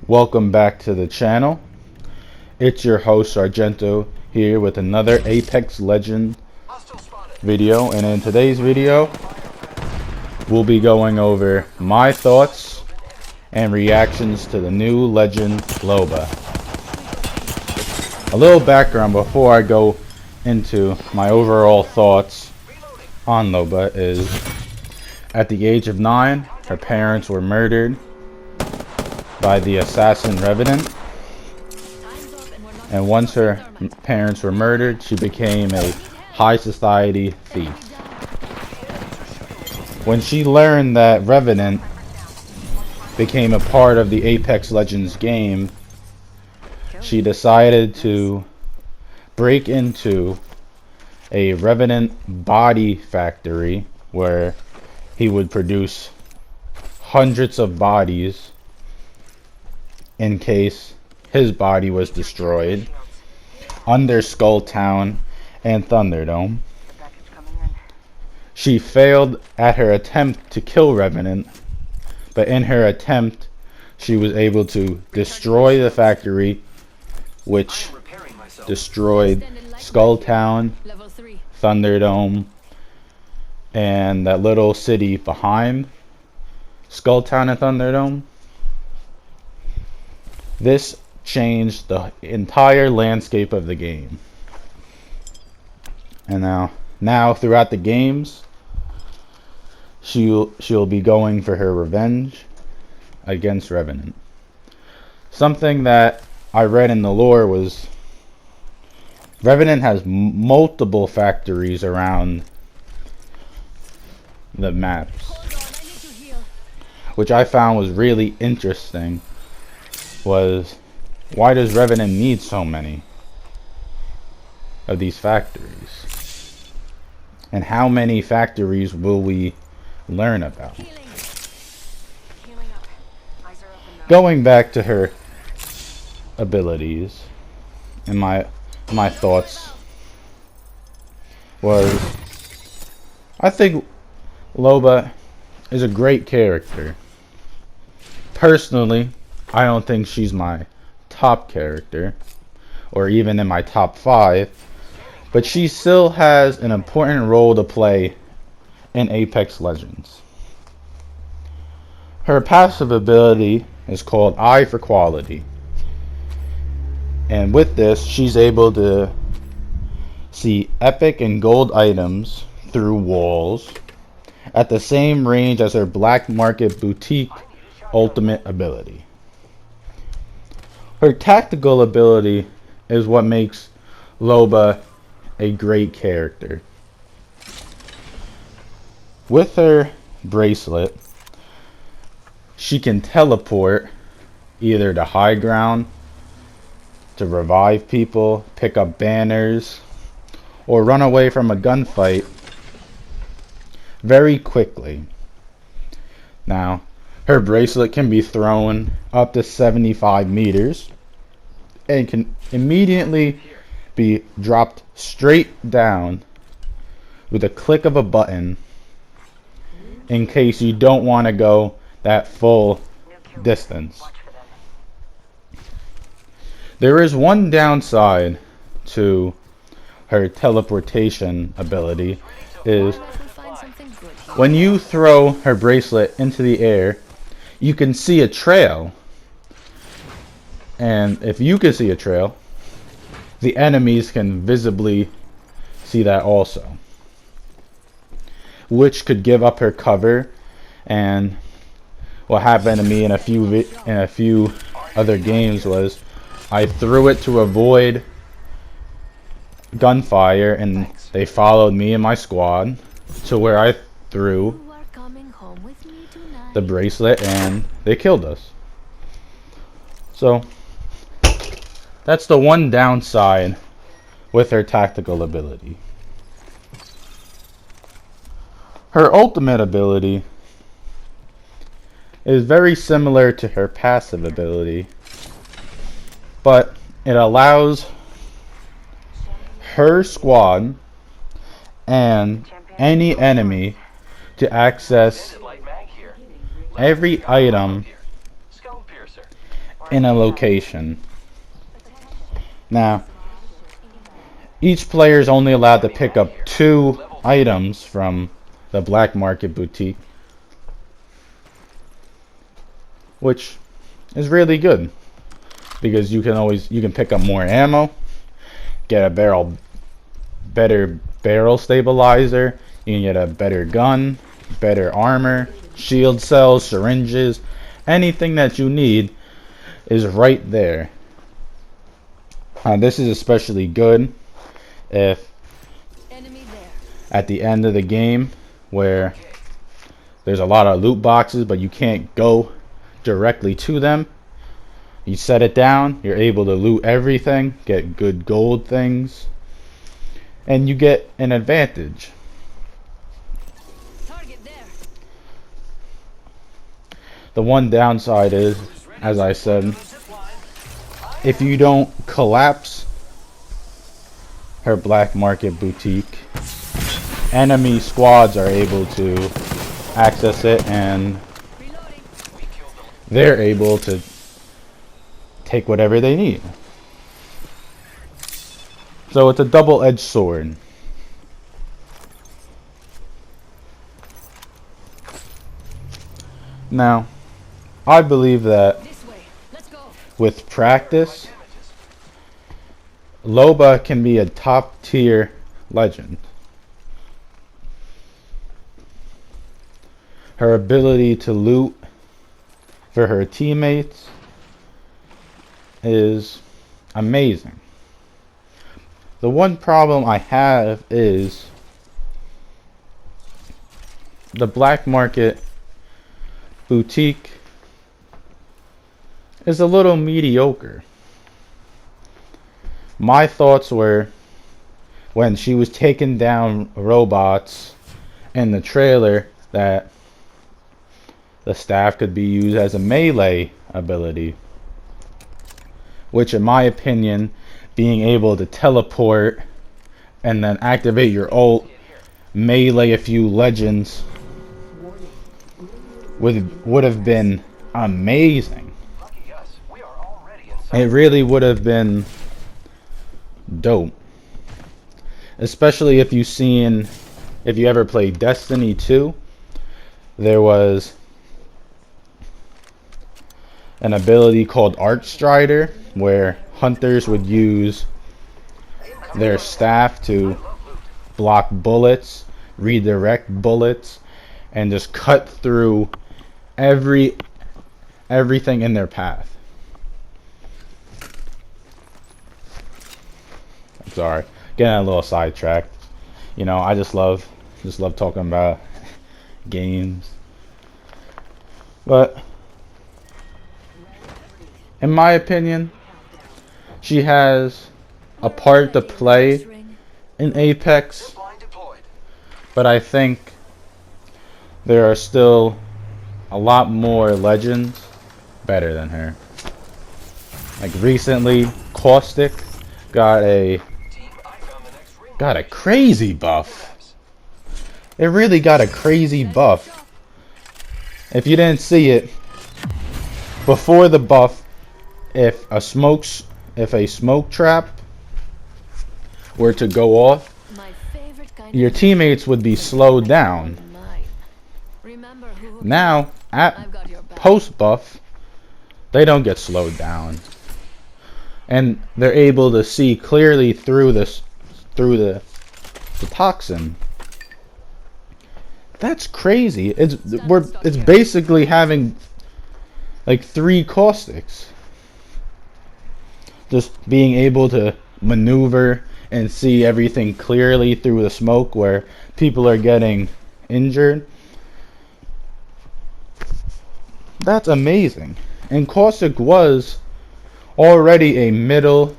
Welcome back to the channel. It's your host Sargento here with another Apex Legends video, and in today's video we'll be going over my thoughts and reactions to the new legend Loba. A little background before I go into my overall thoughts on Loba is, at the age of 9, her parents were murdered by the assassin Revenant, and once her parents were murdered, she became a high society thief. When she learned that Revenant became a part of the Apex Legends game, she decided to break into a Revenant body factory where he would produce hundreds of bodies in case his body was destroyed under Skull Town and Thunderdome. She failed at her attempt to kill Revenant, but in her attempt she was able to destroy the factory, which destroyed Skull Town, Thunderdome, and that little city behind Skull Town and Thunderdome. This changed the entire landscape of the game. And now throughout the games, she'll be going for her revenge against Revenant. Something that I read in the lore was Revenant has multiple factories around the maps, which I found was really interesting. Was why does Revenant need so many of these factories, and how many factories will we learn about? Going back to her abilities and my thoughts was, I think Loba is a great character. Personally, I don't think she's my top character, or even in my top 5, but she still has an important role to play in Apex Legends. Her passive ability is called Eye for Quality, and with this she's able to see epic and gold items through walls at the same range as her Black Market Boutique ultimate ability. Her tactical ability is what makes Loba a great character. With her bracelet, she can teleport either to high ground, to revive people, pick up banners, or run away from a gunfight very quickly. Now, her bracelet can be thrown up to 75 meters and can immediately be dropped straight down with a click of a button in case you don't want to go that full distance. There is one downside to her teleportation ability, is when you throw her bracelet into the air, you can see a trail, and if you can see a trail, the enemies can visibly see that also, which could give up her cover. And what happened to me in a few other games was I threw it to avoid gunfire, and they followed me and my squad to where I threw the bracelet and they killed us. So that's the one downside with her tactical ability. Her ultimate ability is very similar to her passive ability, but it allows her squad and any enemy to access every item in a location. Now, each player is only allowed to pick up 2 items from the black market boutique, which is really good because you can pick up more ammo, get a better barrel stabilizer, you can get a better gun, better armor, shield cells, syringes, anything that you need is right there. This is especially good if at the end of the game where there's a lot of loot boxes but you can't go directly to them. You set it down, you're able to loot everything, get good gold things, and you get an advantage. The one downside is, as I said, if you don't collapse her black market boutique, enemy squads are able to access it and they're able to take whatever they need. So it's a double-edged sword. Now, I believe that with practice, Loba can be a top-tier legend. Her ability to loot for her teammates is amazing. The one problem I have is the black market boutique is a little mediocre. My thoughts were when she was taking down robots in the trailer that the staff could be used as a melee ability, which in my opinion, being able to teleport and then activate your ult, melee a few legends would have been amazing. It really would have been dope. Especially if you ever played Destiny 2, there was an ability called Archstrider where hunters would use their staff to block bullets, redirect bullets, and just cut through everything in their path. I'm sorry, getting a little sidetracked. You know, I just love talking about games. But in my opinion, she has a part to play in Apex, but I think there are still a lot more legends better than her. Like recently, Caustic got a crazy buff. It really got a crazy buff. If you didn't see it, before the buff, if a smoke trap were to go off, your teammates would be slowed down. Now, at post buff, they don't get slowed down, and they're able to see clearly through the toxin. That's crazy. It's basically having like 3 caustics. Just being able to maneuver and see everything clearly through the smoke where people are getting injured. That's amazing. And Caustic was already a middle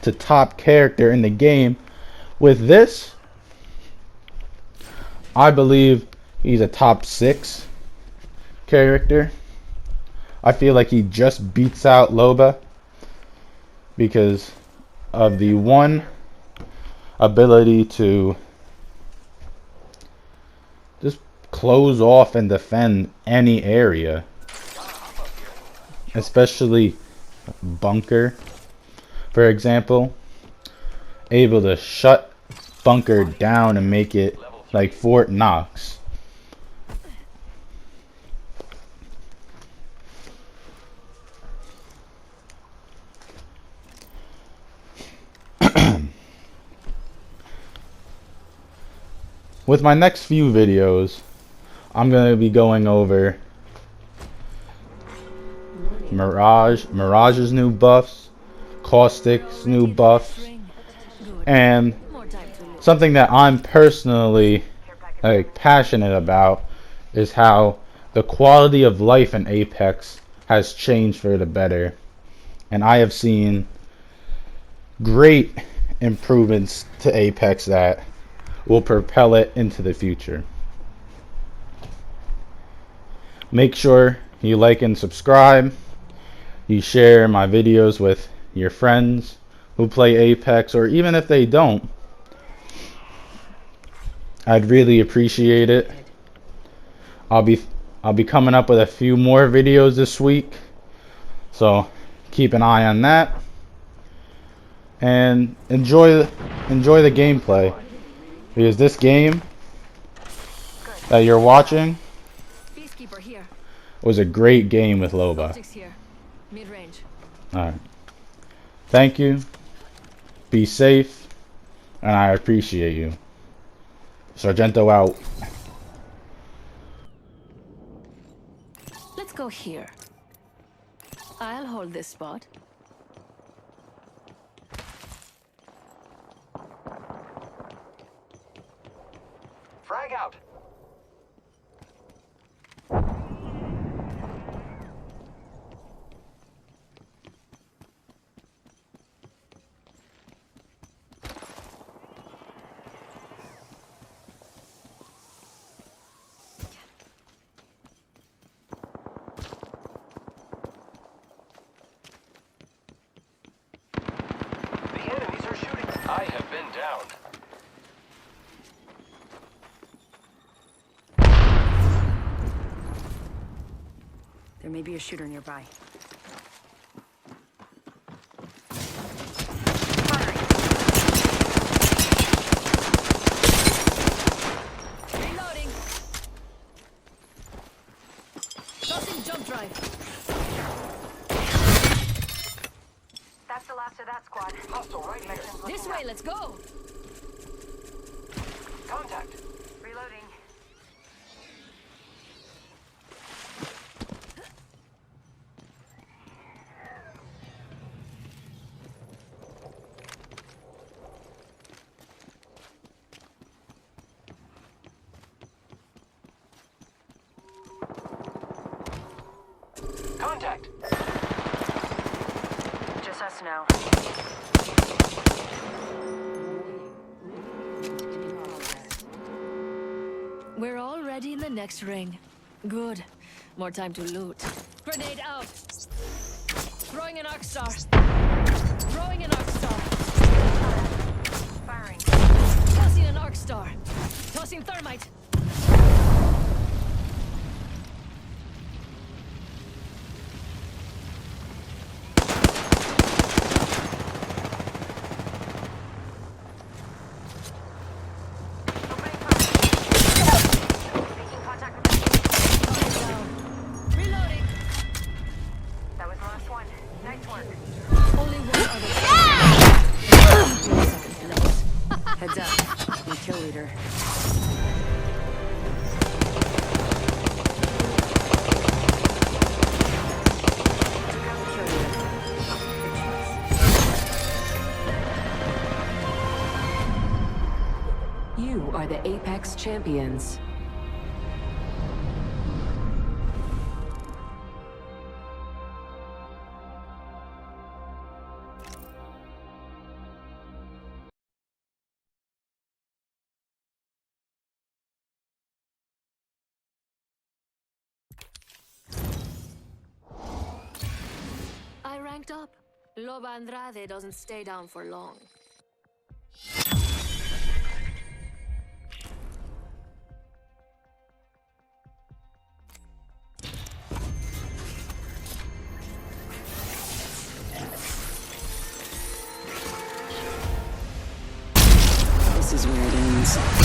to top character in the game. With this, I believe he's a top 6 character. I feel like he just beats out Loba because of the one ability to just close off and defend any area. especially bunker, for example, able to shut bunker down and make it like Fort Knox. With my next few videos, I'm going to be going over Mirage's new buffs, Caustic's new buffs, and something that I'm personally passionate about is how the quality of life in Apex has changed for the better. And I have seen great improvements to Apex that will propel it into the future. Make sure you like and subscribe. You share my videos with your friends who play Apex, or even if they don't, I'd really appreciate it. I'll be coming up with a few more videos this week, so keep an eye on that. And enjoy the gameplay, because this game that you're watching was a great game with Loba. Alright. Thank you. Be safe. And I appreciate you. Sargento out. Let's go here. I'll hold this spot. Frag out. The enemies are shooting. I have been down. There may be a shooter nearby. Reloading. Tossing jump drive. That's the last of that squad. Hostile right here. This way, let's go. Contact. Reloading. Contact. Just us now. We're already in the next ring. Good. More time to loot. Grenade out. Throwing an arc star. Throwing an arc star. Firing. Tossing an arc star. Tossing thermite. Opening fire. Making contact with the Down. Reloading. That was the last one. Nice work. Only one other. Heads up. New kill leader. You are the Apex champions. I ranked up. Loba Andrade doesn't stay down for long. is where it ends.